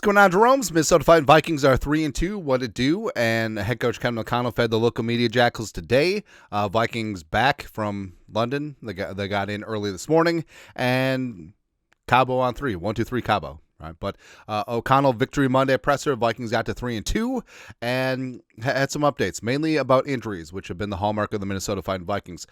What's going on, Jerome's Minnesota Fighting Vikings are 3-2. What it do? And head coach Kevin O'Connell fed the local media jackals today. Vikings back from London. They got in early this morning, and Cabo on 3. 1-2-3 Cabo. Right, but O'Connell victory Monday presser. Vikings got to 3-2 and had some updates, mainly about injuries, which have been the hallmark of the Minnesota Fighting Vikings.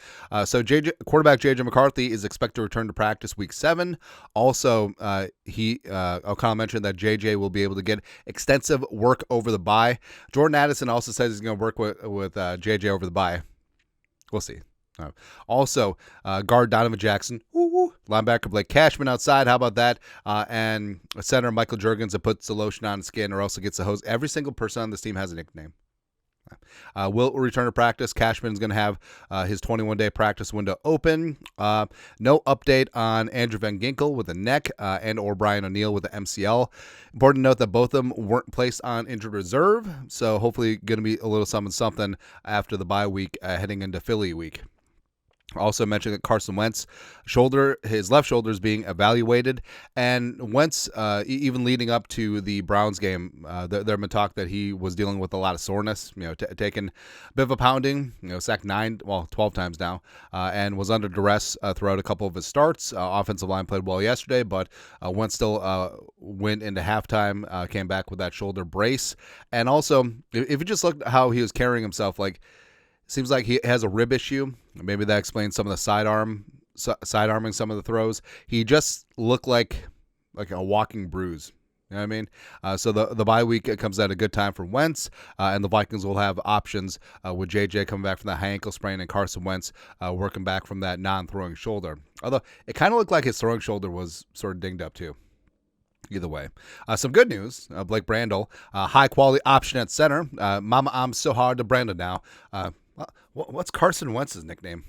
So quarterback JJ McCarthy is expected to return to practice week 7. Also, O'Connell mentioned that JJ will be able to get extensive work over the bye. Jordan Addison also says he's going to work with JJ over the bye. We'll see. Also, guard Donovan Jackson, linebacker Blake Cashman outside. How about that? And center Michael Juergens that puts the lotion on his skin or also gets the hose. Every single person on this team has a nickname. Will return to practice. Cashman's going to have his 21-day practice window open. No update on Andrew Van Ginkel with a neck and or Brian O'Neill with the MCL. Important to note that both of them weren't placed on injured reserve, so hopefully going to be a little something after the bye week heading into Philly week. Also mentioned that Carson Wentz his left shoulder is being evaluated, and Wentz, even leading up to the Browns game, there have been talk that he was dealing with a lot of soreness, taking a bit of a pounding, sacked 12 times now, and was under duress throughout a couple of his starts. Offensive line played well yesterday, but Wentz still went into halftime, came back with that shoulder brace, and also, if you just looked at how he was carrying himself, seems like he has a rib issue. Maybe that explains some of the side-arming some of the throws. He just looked like a walking bruise. You know what I mean? So the bye week comes at a good time for Wentz, and the Vikings will have options with JJ coming back from that high ankle sprain and Carson Wentz working back from that non-throwing shoulder. Although it kind of looked like his throwing shoulder was sort of dinged up too. Either way. Some good news. Blake Brandel, high-quality option at center. Mama, I'm so hard to Brandel now. What's Carson Wentz's nickname?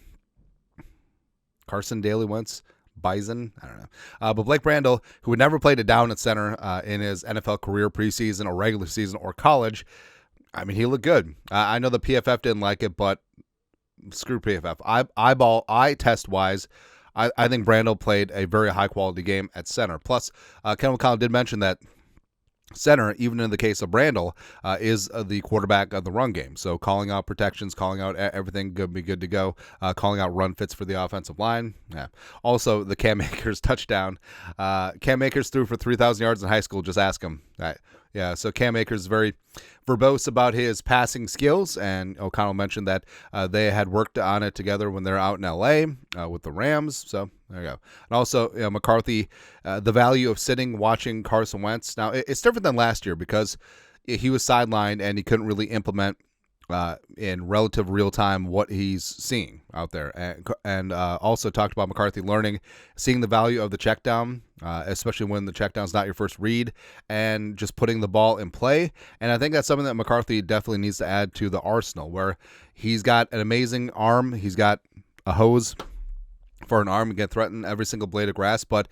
Carson Daly Wentz? Bison? I don't know. But Blake Brandel, who had never played a down at center in his NFL career, preseason or regular season or college, I mean, he looked good. I know the PFF didn't like it, but screw PFF. Eye test-wise, I think Brandel played a very high-quality game at center. Plus, Kevin O'Connell did mention that center, even in the case of Brandel, is the quarterback of the run game. So calling out protections, calling out everything, be good to go. Calling out run fits for the offensive line. Yeah. Also, the Cam Akers touchdown. Cam Akers threw for 3,000 yards in high school. Just ask him. Yeah, so Cam Akers is very verbose about his passing skills, and O'Connell mentioned that they had worked on it together when they're out in L.A. With the Rams, so there you go. And also, McCarthy, the value of sitting watching Carson Wentz. Now, it's different than last year because he was sidelined and he couldn't really implement in relative real time what he's seeing out there, and also talked about McCarthy seeing the value of the check down, especially when the check down is not your first read, and just putting the ball in play. And I think that's something that McCarthy definitely needs to add to the arsenal, where he's got an amazing arm, he's got a hose for an arm and can threaten every single blade of grass, but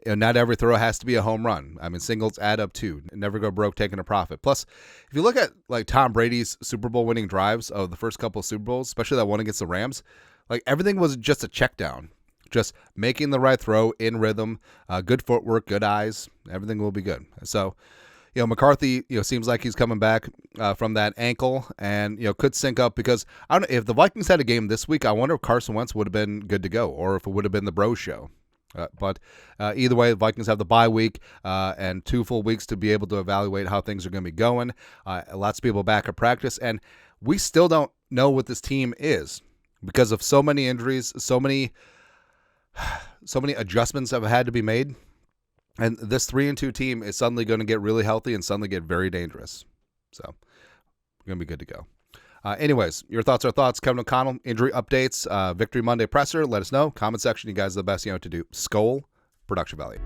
not every throw has to be a home run. I mean, singles add up too. Never go broke taking a profit. Plus, if you look at Tom Brady's Super Bowl winning drives of the first couple of Super Bowls, especially that one against the Rams, everything was just a check down. Just making the right throw in rhythm, good footwork, good eyes, everything will be good. So, McCarthy, seems like he's coming back from that ankle and, could sync up because I don't know if the Vikings had a game this week, I wonder if Carson Wentz would have been good to go or if it would have been the Bro Show. But either way, the Vikings have the bye week and 2 full weeks to be able to evaluate how things are going to be going. Lots of people back at practice, and we still don't know what this team is because of so many injuries, so many adjustments have had to be made. And this 3-2 team is suddenly going to get really healthy and suddenly get very dangerous. So we're going to be good to go. Anyways, your thoughts are thoughts. Kevin O'Connell, injury updates, Victory Monday presser. Let us know. Comment section. You guys are the best. To do. Skol, production value.